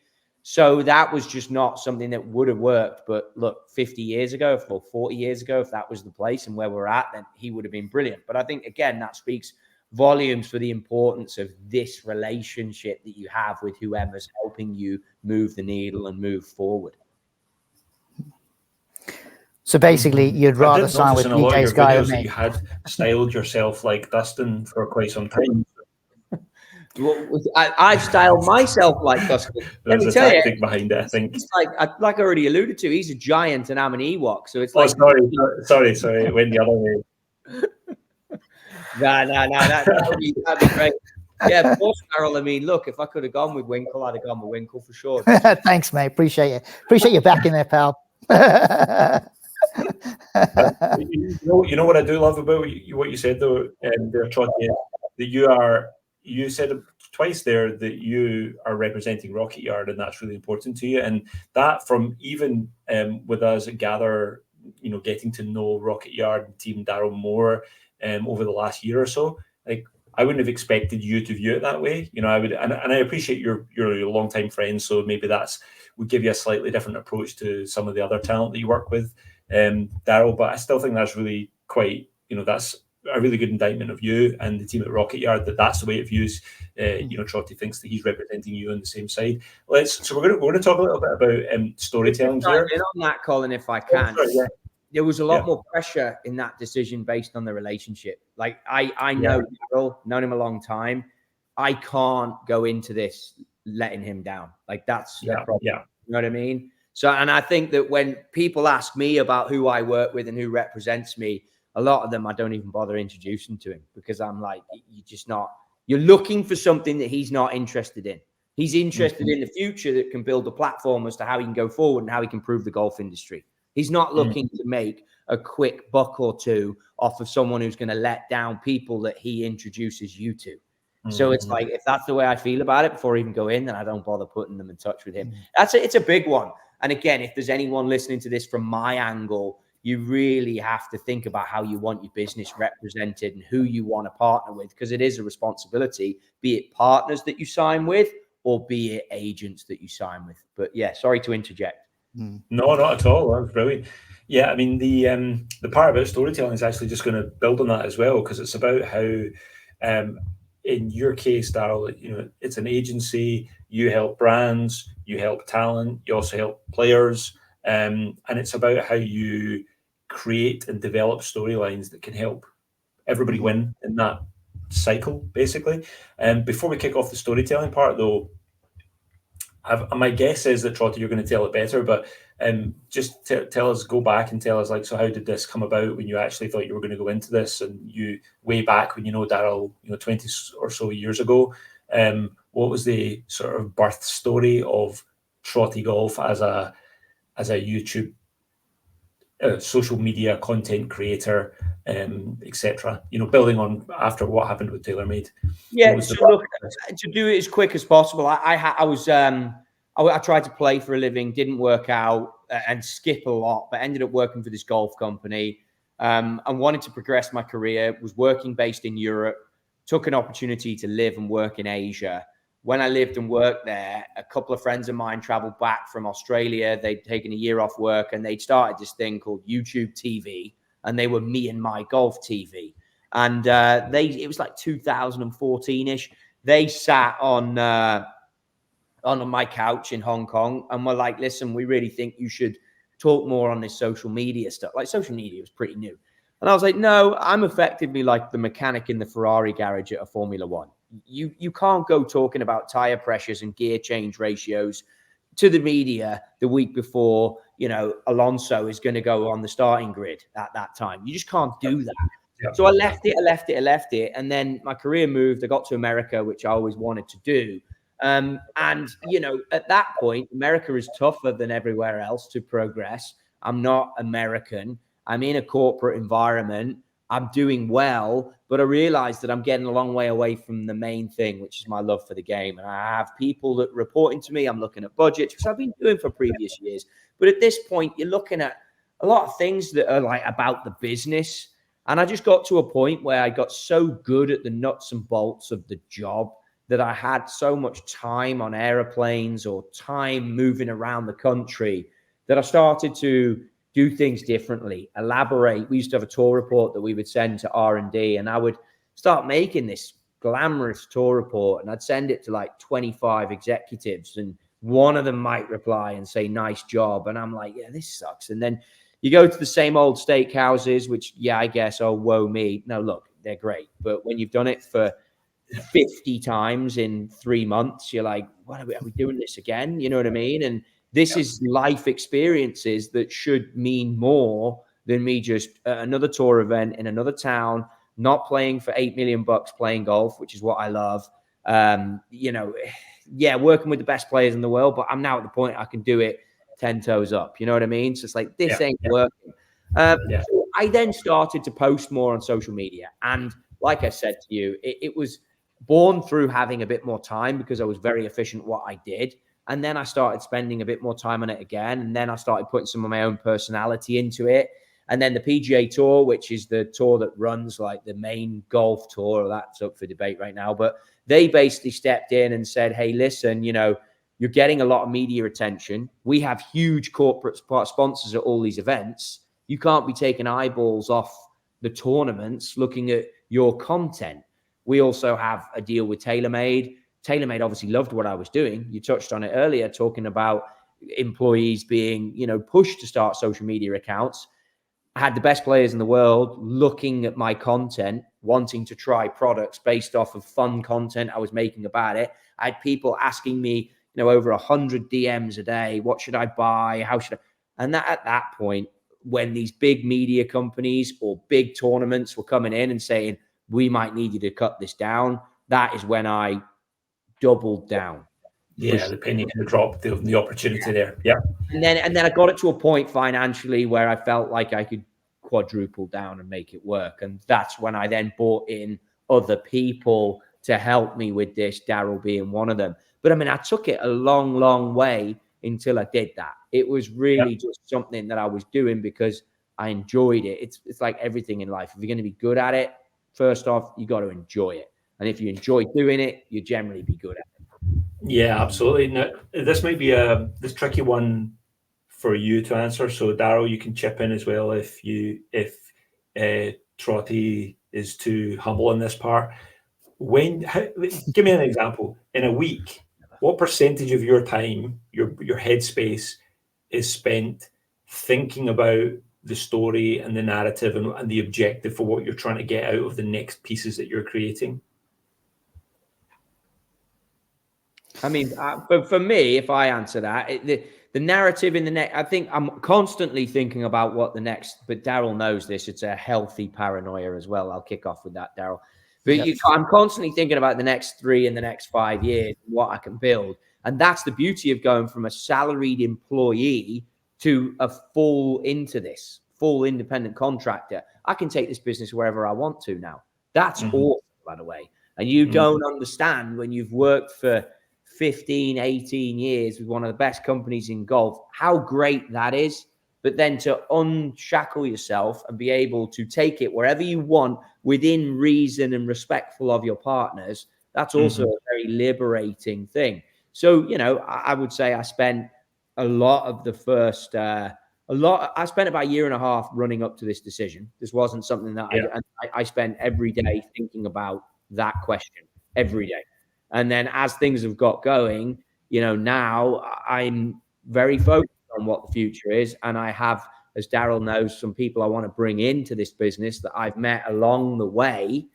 So that was just not something that would have worked. But look, 50 years ago, or 40 years ago, if that was the place and where we're at, then he would have been brilliant. But I think, again, that speaks volumes for the importance of this relationship that you have with whoever's helping you move the needle and move forward. So basically, you'd rather sign with DJ's guy than me. You had styled yourself like Dustin for quite some time. Well, I've styled myself like Dustin. There's a tactic behind it, I think. It's like I already alluded to, he's a giant and I'm an Ewok. So it's like... Sorry. It went the other way. No. That'd be great. Yeah, of course, Daryl. I mean, look, if I could have gone with Winkle, I'd have gone with Winkle for sure. Thanks, mate. Appreciate you. Appreciate you back in there, pal. You know what I do love about what you said though, there, Trottie, that you said twice there that you are representing Rocket Yard, and that's really important to you. And that, from even with us at Gather, getting to know Rocket Yard and Team Daryl more over the last year or so, like, I wouldn't have expected you to view it that way. I would, and I appreciate you're a long-time friend, so maybe would give you a slightly different approach to some of the other talent that you work with, Daryl. But I still think that's really quite, that's a really good indictment of you and the team at Rocket Yard, that's the way it views. Trottie thinks that he's representing you on the same side. We're going to talk a little bit about storytelling here. In on that, Colin, if I can. Oh, sorry, there was a lot more pressure in that decision based on the relationship. Like I know Daryl, known him a long time. I can't go into this letting him down. Like that's a problem. You know what I mean? So, and I think that when people ask me about who I work with and who represents me, a lot of them I don't even bother introducing to him, because I'm like, you're looking for something that he's not interested in. He's interested in the future that can build a platform as to how he can go forward and how he can improve the golf industry. He's not looking to make a quick buck or two off of someone who's going to let down people that he introduces you to. So it's like, if that's the way I feel about it before I even go in, then I don't bother putting them in touch with him. It's a big one. And again, if there's anyone listening to this from my angle, you really have to think about how you want your business represented and who you want to partner with, because it is a responsibility, be it partners that you sign with or be it agents that you sign with. But yeah, sorry to interject. No, not at all. That's brilliant. Yeah, I mean, the part about storytelling is actually just going to build on that as well, because it's about how, in your case, Daryl, it's an agency. You help brands, you help talent, you also help players, and it's about how you create and develop storylines that can help everybody win in that cycle, basically. Before we kick off the storytelling part, though, my guess is that, Trottie, you're going to tell it better, but just tell us, go back and tell us, like, so how did this come about when you actually thought you were going to go into this, and you way back when Daryl, 20 or so years ago, what was the sort of birth story of Trottie Golf as a YouTube social media content creator, etc. Building on after what happened with TaylorMade. Yeah, so look, to do it as quick as possible, I tried to play for a living, didn't work out, and skip a lot, but ended up working for this golf company, and wanted to progress my career, was working based in Europe, took an opportunity to live and work in Asia. When I lived and worked there, a couple of friends of mine traveled back from Australia. They'd taken a year off work and they'd started this thing called YouTube TV, and they were Me and My Golf TV. And it was like 2014-ish. They sat on my couch in Hong Kong and were like, listen, we really think you should talk more on this social media stuff. Like, social media was pretty new. And I was like, no, I'm effectively like the mechanic in the Ferrari garage at a Formula One. You can't go talking about tire pressures and gear change ratios to the media the week before, Alonso is going to go on the starting grid at that time. You just can't do that. Yeah. So I left it. And then my career moved. I got to America, which I always wanted to do. And, at that point, America is tougher than everywhere else to progress. I'm not American. I'm in a corporate environment. I'm doing well, but I realized that I'm getting a long way away from the main thing, which is my love for the game. And I have people that reporting to me. I'm looking at budgets, which I've been doing for previous years. But at this point, you're looking at a lot of things that are like about the business. And I just got to a point where I got so good at the nuts and bolts of the job that I had so much time on airplanes or time moving around the country that I started to do things differently, elaborate. We used to have a tour report that we would send to R&D, and I would start making this glamorous tour report, and I'd send it to like 25 executives, and one of them might reply and say, nice job. And I'm like, yeah, this sucks. And then you go to the same old steakhouses, which, yeah, I guess, oh, woe me. No, look, they're great. But when you've done it for 50 times in 3 months, you're like, what are we doing this again? You know what I mean? And this is life experiences that should mean more than me just another tour event in another town, not playing for $8 million playing golf, which is what I love. Working with the best players in the world, but I'm now at the point I can do it 10 toes up. You know what I mean? So it's like, this ain't working. So I then started to post more on social media. And like I said to you, it was born through having a bit more time because I was very efficient at what I did. And then I started spending a bit more time on it again. And then I started putting some of my own personality into it. And then the PGA Tour, which is the tour that runs like the main golf tour, that's up for debate right now. But they basically stepped in and said, hey, listen, you're getting a lot of media attention. We have huge corporate sponsors at all these events. You can't be taking eyeballs off the tournaments looking at your content. We also have a deal with TaylorMade. TaylorMade obviously loved what I was doing. You touched on it earlier, talking about employees being, pushed to start social media accounts. I had the best players in the world looking at my content, wanting to try products based off of fun content I was making about it. I had people asking me, over 100 DMs a day, what should I buy? How should I? And at that point, when these big media companies or big tournaments were coming in and saying, we might need you to cut this down, that is when I doubled down. Yeah, the penny kind of dropped, the opportunity there. Yeah. And then I got it to a point financially where I felt like I could quadruple down and make it work. And that's when I then brought in other people to help me with this, Daryl being one of them. But I mean, I took it a long, long way until I did that. It was really just something that I was doing because I enjoyed it. It's like everything in life. If you're going to be good at it, first off, you got to enjoy it. And if you enjoy doing it, you generally be good at it. Yeah, absolutely. Now, this might be this tricky one for you to answer. So Daryl, you can chip in as well if Trottie is too humble in this part. Give me an example. In a week, what percentage of your time, your headspace, is spent thinking about the story and the narrative and the objective for what you're trying to get out of the next pieces that you're creating? I mean, for me, if I answer that, the narrative in the next, I think I'm constantly thinking about what the next, but Daryl knows this, it's a healthy paranoia as well. I'll kick off with that, Daryl. But I'm constantly thinking about the next 3 and the next 5 years, what I can build. And that's the beauty of going from a salaried employee to a full independent contractor. I can take this business wherever I want to now. That's awesome, by the way. And you don't understand when you've worked for 15, 18 years with one of the best companies in golf, how great that is. But then to unshackle yourself and be able to take it wherever you want within reason and respectful of your partners, that's also a very liberating thing. So, I would say I spent a lot of the first, I spent about a year and a half running up to this decision. This wasn't something that I spent every day thinking about that question every day. And then as things have got going, now I'm very focused on what the future is. And I have, as Daryl knows, some people I want to bring into this business that I've met along the way.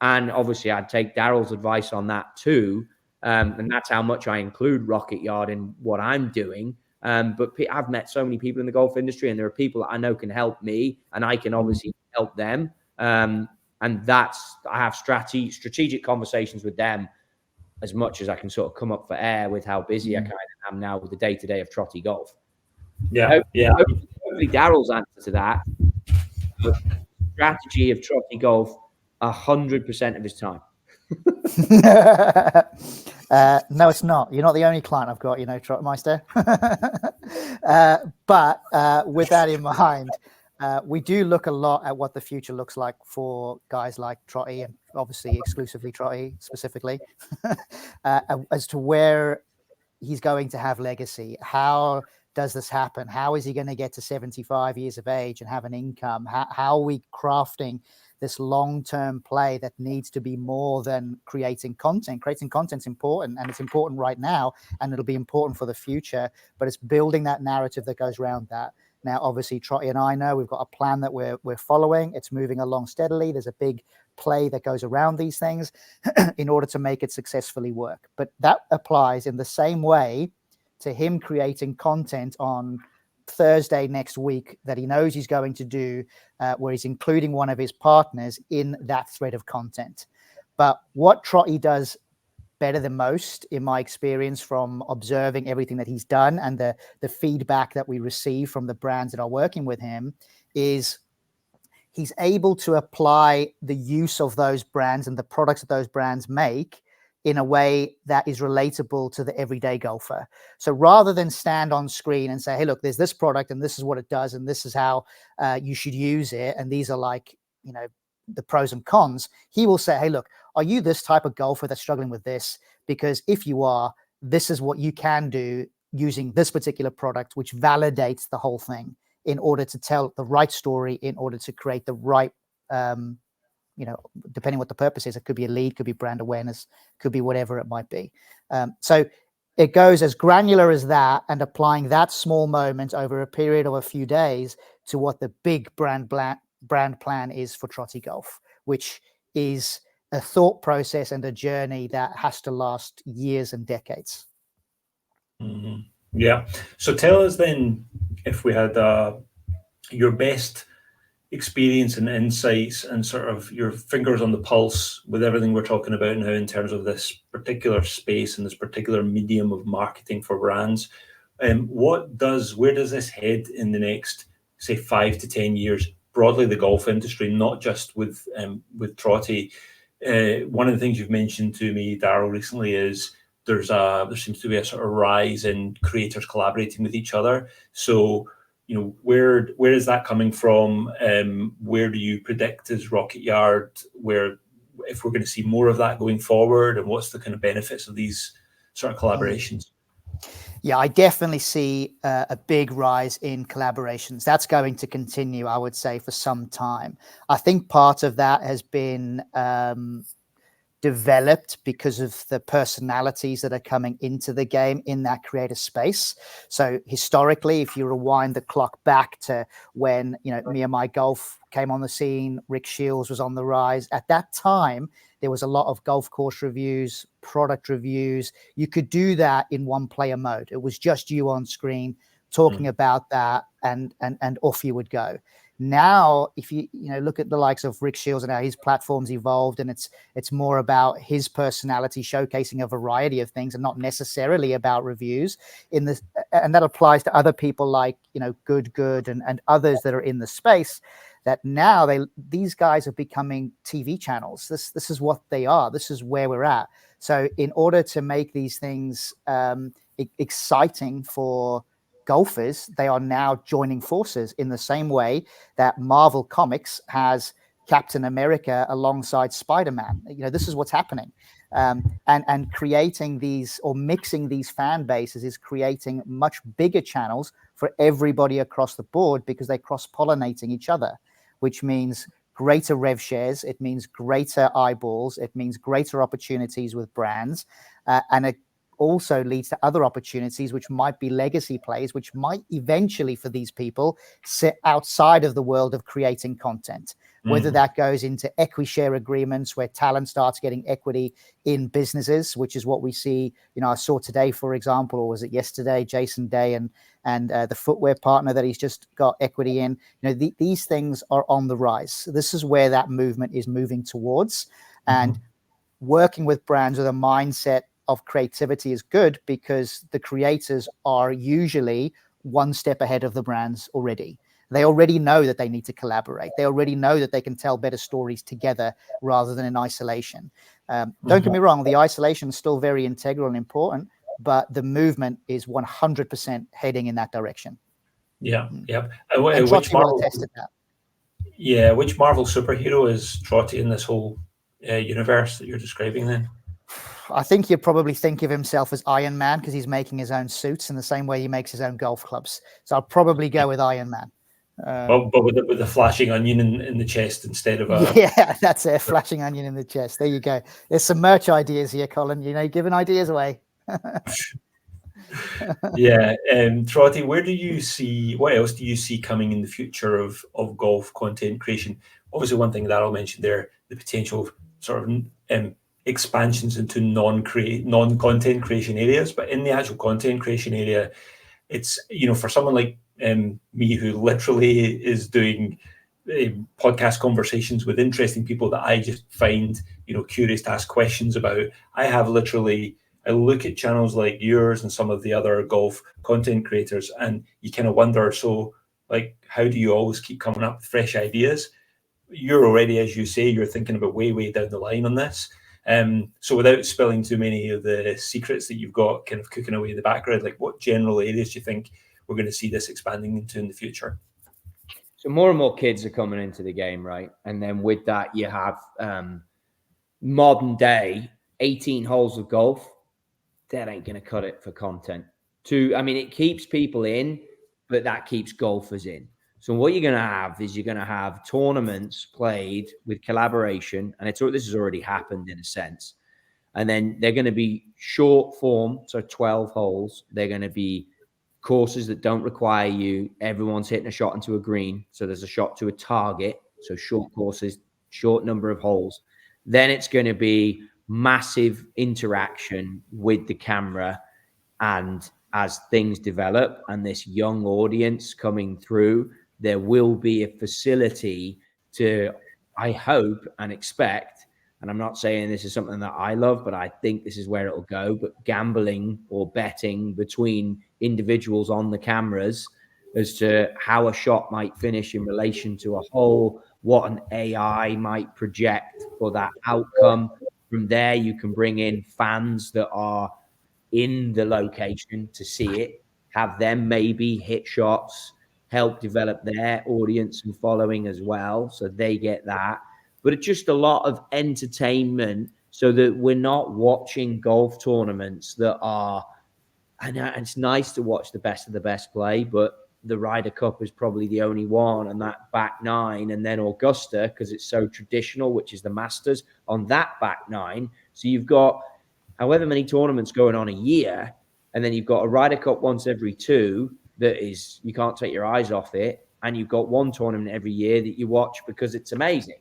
And obviously I'd take Daryl's advice on that too. And that's how much I include Rocket Yard in what I'm doing. But I've met so many people in the golf industry, and there are people that I know can help me, and I can obviously help them. And I have strategic conversations with them as much as I can sort of come up for air with how busy I kind of am now with the day-to-day of Trottie Golf. Hopefully Daryl's answer to that, the strategy of Trottie Golf 100% of his time. No, it's not. You're not the only client I've got, Trottmeister. But with that in mind, we do look a lot at what the future looks like for guys like Trottie, and obviously exclusively Trottie specifically, as to where he's going to have legacy. How does this happen? How is he going to get to 75 years of age and have an income? How are we crafting this long-term play that needs to be more than creating content? Creating content's important, and it's important right now, and it'll be important for the future, but it's building that narrative that goes around that. Now, obviously, Trottie and I know we've got a plan that we're following. It's moving along steadily. There's a big play that goes around these things in order to make it successfully work. But that applies in the same way to him creating content on Thursday next week that he knows he's going to do, where he's including one of his partners in that thread of content. But what Trottie does better than most, in my experience from observing everything that he's done and the feedback that we receive from the brands that are working with him, is he's able to apply the use of those brands and the products that those brands make in a way that is relatable to the everyday golfer. So rather than stand on screen and say, hey, look, there's this product and this is what it does and this is how you should use it, and these are like, the pros and cons, he will say, hey, look, are you this type of golfer that's struggling with this? Because if you are, this is what you can do using this particular product, which validates the whole thing in order to tell the right story, in order to create the right depending what the purpose is, it could be a lead, could be brand awareness, could be whatever it might be. So it goes as granular as that, and applying that small moment over a period of a few days to what the big brand plan is for Trottie Golf, which is a thought process and a journey that has to last years and decades. Mm-hmm. Yeah. So tell us then, if we had your best experience and insights and sort of your fingers on the pulse with everything we're talking about now in terms of this particular space and this particular medium of marketing for brands. Where does this head in the next, say, 5 to 10 years, broadly the golf industry, not just with Trottie? One of the things you've mentioned to me, Daryl, recently is there seems to be a sort of rise in creators collaborating with each other. So, where is that coming from? Where do you predict is Rocket Yard, if we're going to see more of that going forward, and what's the kind of benefits of these sort of collaborations? Yeah, I definitely see a big rise in collaborations. That's going to continue, I would say, for some time. I think part of that has been developed because of the personalities that are coming into the game in that creator space. So historically, if you rewind the clock back to when Me and My Golf came on the scene, Rick Shields was on the rise. At that time, there was a lot of golf course reviews, product reviews. You could do that in one player mode. It was just you on screen talking about that, and off you would go. Now, if you look at the likes of Rick Shields and how his platform's evolved, and it's more about his personality showcasing a variety of things and not necessarily about reviews and that applies to other people like Good and others that are in the space, that now these guys are becoming TV channels. This is what they are. This is where we're at. So in order to make these things exciting for golfers, they are now joining forces in the same way that Marvel Comics has Captain America alongside Spider-Man. This is what's happening. And creating these or mixing these fan bases is creating much bigger channels for everybody across the board, because they're cross-pollinating each other, which means greater rev shares. It means greater eyeballs. It means greater opportunities with brands. And it also leads to other opportunities, which might be legacy plays, which might eventually for these people sit outside of the world of creating content. Whether that goes into equi-share agreements where talent starts getting equity in businesses, which is what we see. I saw today, for example, or was it yesterday, Jason Day and the footwear partner that he's just got equity in. These things are on the rise. This is where that movement is moving towards. And working with brands with a mindset of creativity is good, because the creators are usually one step ahead of the brands already. They already know that they need to collaborate. They already know that they can tell better stories together rather than in isolation. Don't get me wrong, the isolation is still very integral and important, but the movement is 100% heading in that direction. Yeah. And Which Marvel tested that. Yeah, which Marvel superhero is Trottie in this whole universe that you're describing then? I think he'd probably think of himself as Iron Man, because he's making his own suits in the same way he makes his own golf clubs. So I'll probably go with Iron Man. But with the flashing onion in the chest instead of a... Yeah, that's it. Flashing onion in the chest. There you go. There's some merch ideas here, Colin. Giving ideas away. Yeah. Trottie, what else do you see coming in the future of golf content creation? Obviously, one thing that I'll mention there, the potential of sort of expansions into non-content creation areas. But in the actual content creation area, it's, for someone like me, who literally is doing podcast conversations with interesting people that I just find, curious to ask questions about. I look at channels like yours and some of the other golf content creators, and you kind of wonder, so like, how do you always keep coming up with fresh ideas? You're already, as you say, you're thinking about way down the line on this. So without spilling too many of the secrets that you've got kind of cooking away in the background, like, what general areas do you think we're going to see this expanding into in the future? So more and more kids are coming into the game, right? And then with that, you have modern day 18 holes of golf. That ain't going to cut it for content. It keeps people in, but that keeps golfers in. So what you're going to have is you're going to have tournaments played with collaboration, and this has already happened in a sense. And then they're going to be short form, so 12 holes. They're going to be courses that don't require everyone's hitting a shot into a green. So there's a shot to a target. So short courses, short number of holes. Then it's going to be massive interaction with the camera. And as things develop and this young audience coming through, there will be a facility to, I hope and expect, and I'm not saying this is something that I love, but I think this is where it'll go, but gambling or betting between individuals on the cameras as to how a shot might finish in relation to a hole, what an AI might project for that outcome. From there, you can bring in fans that are in the location to see it, have them maybe hit shots, help develop their audience and following as well, so they get that. But it's just a lot of entertainment so that we're not watching golf tournaments that are, and it's nice to watch the best of the best play, but the Ryder Cup is probably the only one, and that back nine, and then Augusta, because it's so traditional, which is the Masters, on that back nine. So you've got however many tournaments going on a year, and then you've got a Ryder Cup once every two that is, you can't take your eyes off it, and you've got one tournament every year that you watch because it's amazing.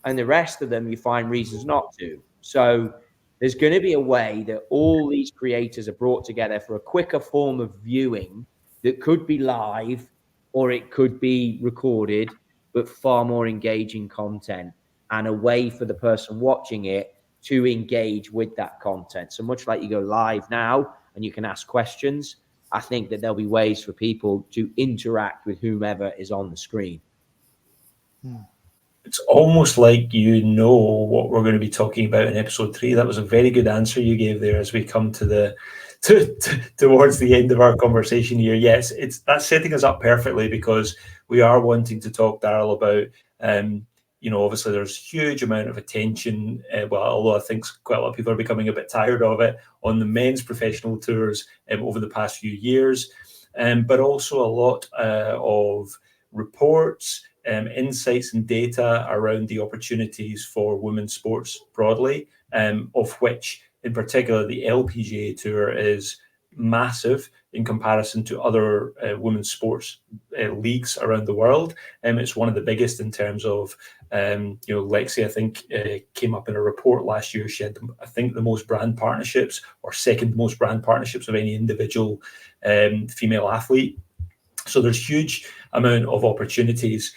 And the rest of them, you find reasons not to. So there's going to be a way that all these creators are brought together for a quicker form of viewing that could be live or it could be recorded, but far more engaging content, and a way for the person watching it to engage with that content. So much like you go live now and you can ask questions, I think that there'll be ways for people to interact with whomever is on the screen. It's almost like you know what we're going to be talking about in episode 3. That was a very good answer you gave there as we come to towards the end of our conversation here. Yes, that's setting us up perfectly, because we are wanting to talk, Daryl, about obviously there's huge amount of attention, although I think quite a lot of people are becoming a bit tired of it, on the men's professional tours over the past few years, but also a lot of reports, insights and data around the opportunities for women's sports broadly, of which in particular the LPGA Tour is massive in comparison to other women's sports leagues around the world. It's one of the biggest in terms of, Lexi, I think, came up in a report last year. She had, I think, the most brand partnerships, or second most brand partnerships of any individual female athlete. So there's huge amount of opportunities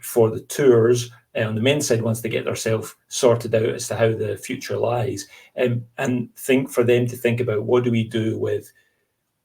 for the tours on the men's side once they get themselves sorted out as to how the future lies, and for them to think about what do we do with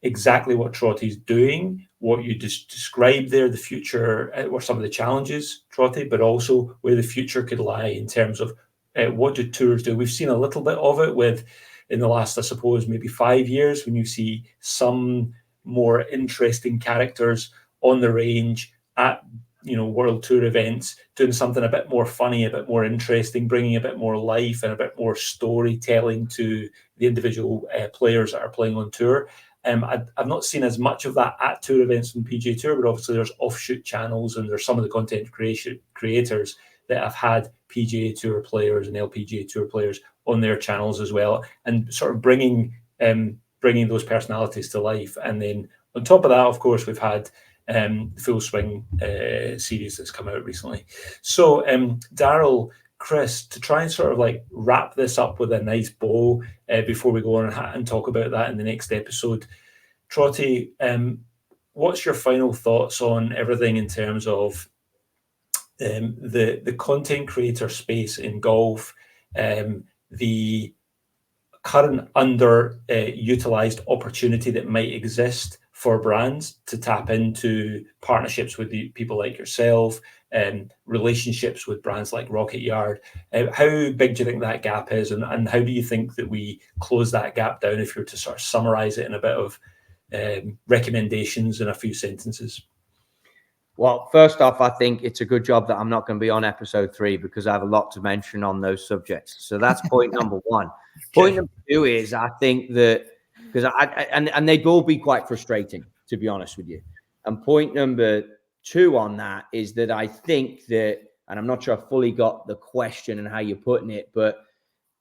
exactly what Trottie's doing, what you just described there, the future, or some of the challenges, Trottie, but also where the future could lie in terms of what do tours do. We've seen a little bit of it in the last, I suppose, maybe 5 years, when you see some more interesting characters on the range at World Tour events doing something a bit more funny, a bit more interesting, bringing a bit more life and a bit more storytelling to the individual players that are playing on tour. I've not seen as much of that at tour events on PGA Tour, but obviously there's offshoot channels and there's some of the content creators that have had PGA Tour players and LPGA Tour players on their channels as well, and sort of bringing those personalities to life. And then on top of that, of course, we've had the Full Swing series that's come out recently. So Daryl, Chris, to try and sort of like wrap this up with a nice bow before we go on and talk about that in the next episode, Trottie, what's your final thoughts on everything in terms of the content creator space in golf, the current underutilized opportunity that might exist for brands to tap into partnerships with people like yourself, and relationships with brands like Rocket Yard? How big do you think that gap is, and how do you think that we close that gap down, if you were to sort of summarize it in a bit of recommendations in a few sentences? Well, first off, I think it's a good job that I'm not going to be on episode 3, because I have a lot to mention on those subjects. So that's point number 1. Okay. Point number 2 is, I think that, because and they'd all be quite frustrating, to be honest with you. And point number two on that is that I think that, and I'm not sure I fully got the question and how you're putting it, but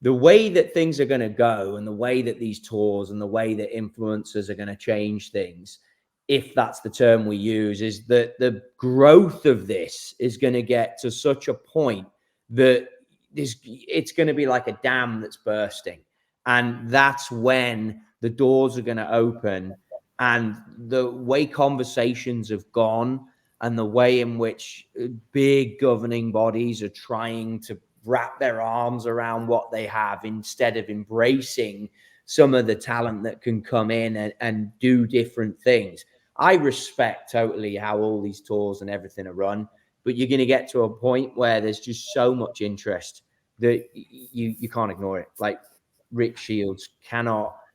the way that things are going to go and the way that these tours and the way that influencers are going to change things, if that's the term we use, is that the growth of this is going to get to such a point that it's going to be like a dam that's bursting. And that's when the doors are going to open. And the way conversations have gone and the way in which big governing bodies are trying to wrap their arms around what they have instead of embracing some of the talent that can come in and do different things. I respect totally how all these tours and everything are run, but you're going to get to a point where there's just so much interest that you can't ignore it. Like Rick Shields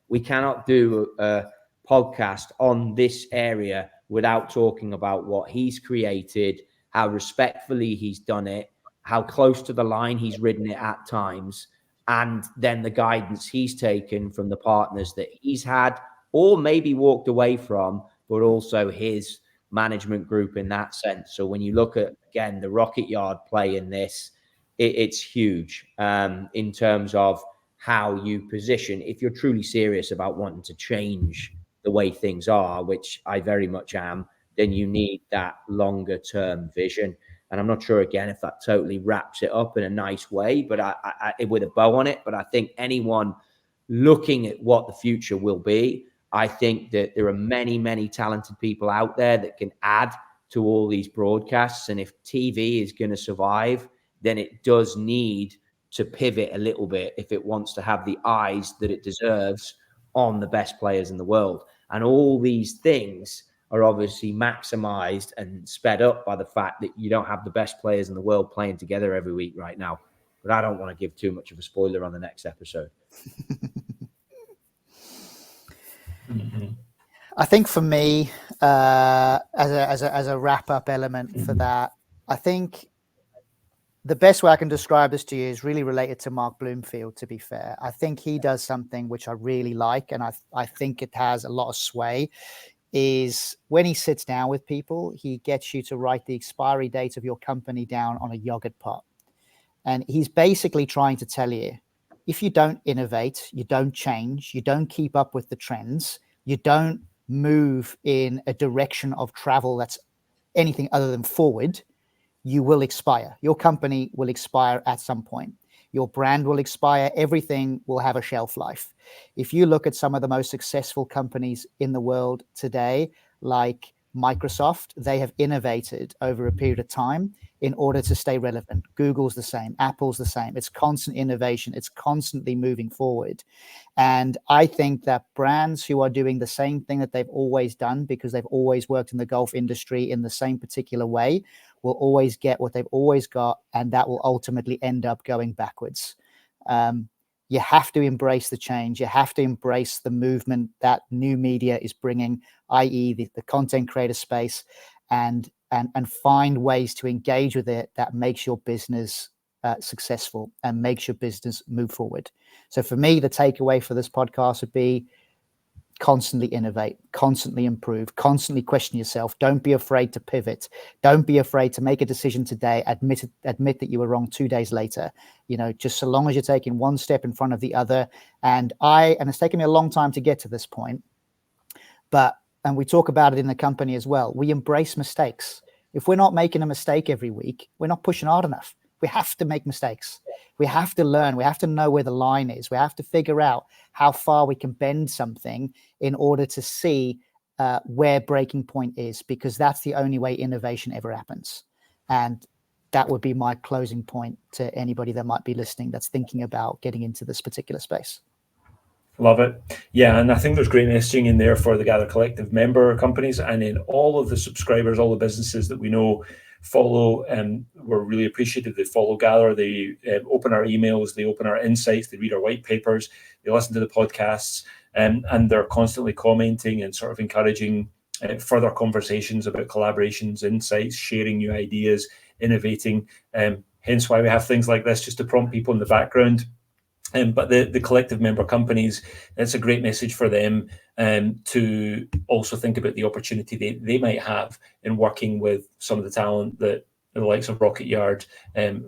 we cannot do a podcast on this area without talking about what he's created, how respectfully he's done it, how close to the line he's ridden it at times, and then the guidance he's taken from the partners that he's had or maybe walked away from, but also his management group in that sense. So when you look at, again, the Rocket Yard play in this, it's huge in terms of how you position. If you're truly serious about wanting to change the way things are, which I very much am, then you need that longer term vision. And I'm not sure, again, if that totally wraps it up in a nice way, but I with a bow on it. But I think anyone looking at what the future will be, I think that there are many, many talented people out there that can add to all these broadcasts. And if TV is going to survive, then it does need to pivot a little bit if it wants to have the eyes that it deserves on the best players in the world. And all these things are obviously maximized and sped up by the fact that you don't have the best players in the world playing together every week right now. But I don't want to give too much of a spoiler on the next episode. I think for me, as a wrap-up element for that, I think the best way I can describe this to you is really related to Mark Bloomfield, to be fair. I think he does something which I really like, and I think it has a lot of sway, is when he sits down with people, he gets you to write the expiry date of your company down on a yogurt pot. And he's basically trying to tell you, if you don't innovate, you don't change, you don't keep up with the trends, you don't move in a direction of travel that's anything other than forward, you will expire. Your company will expire at some point. Your brand will expire. Everything will have a shelf life. If you look at some of the most successful companies in the world today, like Microsoft, they have innovated over a period of time in order to stay relevant. Google's the same. Apple's the same. It's constant innovation. It's constantly moving forward. And I think that brands who are doing the same thing that they've always done, because they've always worked in the golf industry in the same particular way, will always get what they've always got, and that will ultimately end up going backwards. You have to embrace the change. You have to embrace the movement that new media is bringing, i.e. the content creator space, and find ways to engage with it that makes your business successful and makes your business move forward. So for me, the takeaway for this podcast would be constantly innovate, constantly improve, constantly question yourself. Don't be afraid to pivot. Don't be afraid to make a decision today, admit that you were wrong 2 days later. Just so long as you're taking one step in front of the other. And it's taken me a long time to get to this point, and we talk about it in the company as well. We embrace mistakes. If we're not making a mistake every week, we're not pushing hard enough. We have to make mistakes. We have to learn. We have to know where the line is. We have to figure out how far we can bend something in order to see where breaking point is, because that's the only way innovation ever happens. And that would be my closing point to anybody that might be listening that's thinking about getting into this particular space. Love it. Yeah, and I think there's great messaging in there for the Gather Collective member companies, and in all of the subscribers, all the businesses that we know follow, and we're really appreciative. They follow Gather, they open our emails, they open our insights, they read our white papers, they listen to the podcasts, and they're constantly commenting and sort of encouraging further conversations about collaborations, insights, sharing new ideas, innovating. Hence why we have things like this, just to prompt people in the background But the collective member companies, it's a great message for them to also think about the opportunity they might have in working with some of the talent that the likes of Rocket Yard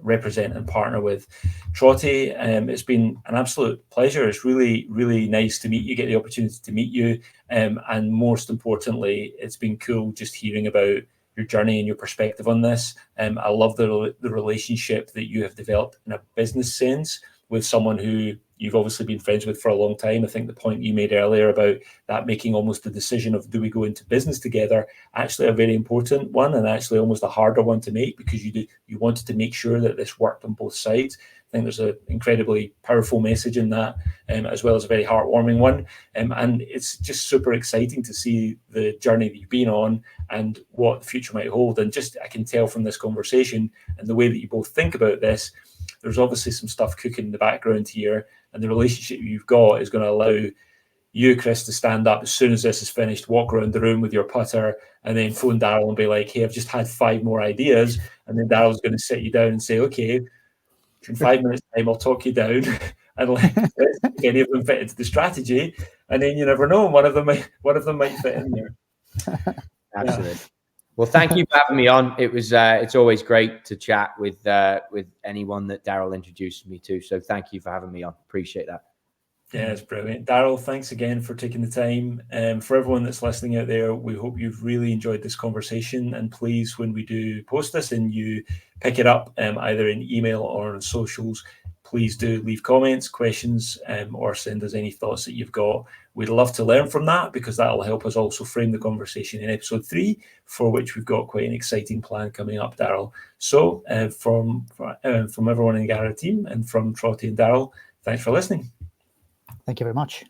represent and partner with. Trottie, it's been an absolute pleasure. It's really, really nice to meet you, get the opportunity to meet you. And most importantly, it's been cool just hearing about your journey and your perspective on this. I love the relationship that you have developed in a business sense with someone who you've obviously been friends with for a long time. I think the point you made earlier about that making almost the decision of do we go into business together, actually a very important one, and actually almost a harder one to make, because you wanted to make sure that this worked on both sides. I think there's an incredibly powerful message in that, as well as a very heartwarming one. And it's just super exciting to see the journey that you've been on and what the future might hold. And just, I can tell from this conversation and the way that you both think about this, there's obviously some stuff cooking in the background here, and the relationship you've got is going to allow you, Chris, to stand up as soon as this is finished, walk around the room with your putter, and then phone Daryl and be like, hey, I've just had 5 more ideas. And then Daryl's going to sit you down and say, okay, in 5 minutes time, I'll talk you down and let's see if any of them fit into the strategy. And then you never know, one of them might fit in there. Absolutely. Yeah. Well, thank you for having me on. It was it's always great to chat with anyone that Daryl introduced me to. So thank you for having me on. Appreciate that. Yeah, it's brilliant. Daryl, thanks again for taking the time. For everyone that's listening out there, we hope you've really enjoyed this conversation. And please, when we do post this and you pick it up either in email or on socials, please do leave comments, questions, or send us any thoughts that you've got. We'd love to learn from that, because that'll help us also frame the conversation in episode 3, for which we've got quite an exciting plan coming up, Daryl. So from everyone in the Gara team and from Trottie and Daryl, thanks for listening. Thank you very much.